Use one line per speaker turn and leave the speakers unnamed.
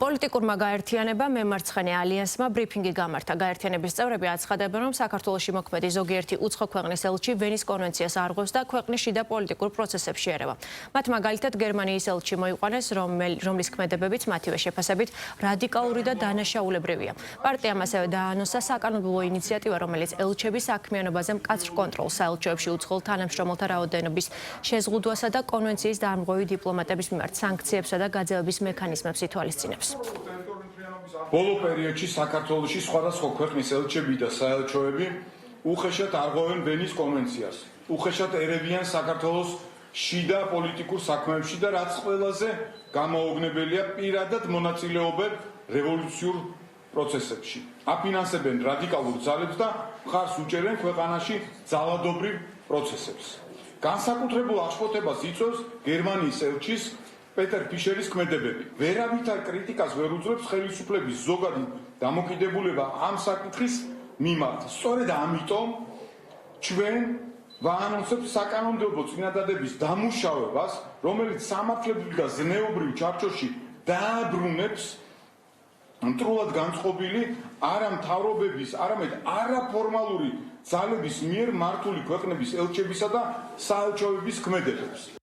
პოლიტიკურმა გაერთიანებამ მემარცხენე ალიანსმა ბრიფინგი გამართა. გაერთიანების წევრები აცხადებენ, რომ საქართველოში მოქმედი ზოგიერთი უცხო ქვეყნის ელჩი ვენის კონვენციას არღვევს და ქვეყნის შიდა პოლიტიკურ პროცესებში ერევა. მათ მაგალითად გერმანიის ელჩი მოიყვანეს, რომლის ქმედებებიც მათივე შეფასებით რადიკალური და დანაშაულებრივია. პარტიამ ასევე დაანონსა საკანონმდებლო ინიციატივა, რომელიც ელჩების საქმიანობაზე მკაცრ კონტროლს, საელჩოებში უცხოელ თანამშრომელთა რაოდენობის შეზღუდვასა და კონვენციის დაამღვევი დიპლომატების მიმართ სანქციებსა და გაძევების მექანიზმებს ითვალისწინებს.
ბოლო პერიოდში საქართველოში სხვადასხვა ქვეყნის ელჩები და საელჩოები უხეშად არღვევენ ვენის კონვენციას. უხეშად ერევიან საქართველოს შიდა პოლიტიკურ საქმეებში და რაც ყველაზე გამოუგნებელია პირადად მონაწილეობენ რევოლუციურ პროცესებში. აფინანსებენ რადიკალურ ძალებს და მხარს უჭერენ ქვეყანაში ძალადობრივ პროცესებს. განსაკუთრებულ აღშფოთებას იწვევს გერმანიის ელჩის პეტერ ფიშერის ქმედებები. ვერავითარ კრიტიკას ვერ უძლებს ხელისუფლების ზოგადი დამოკიდებულება ამ საკითხის მიმართ. სწორედ ამიტომ ჩვენ ვაანონსებთ საკანონმდებლო წინადადების დამუშავებას, რომელიც სამართლებრივ და ზნეობრივ ჩარჩოში დააბრუნებს მტრულად განწყობილი არა მთავრობების, არამედ არაფორმალური ძალების მიერ მართული ქვეყნების ელჩებისა და საელჩოების ქმედებებს.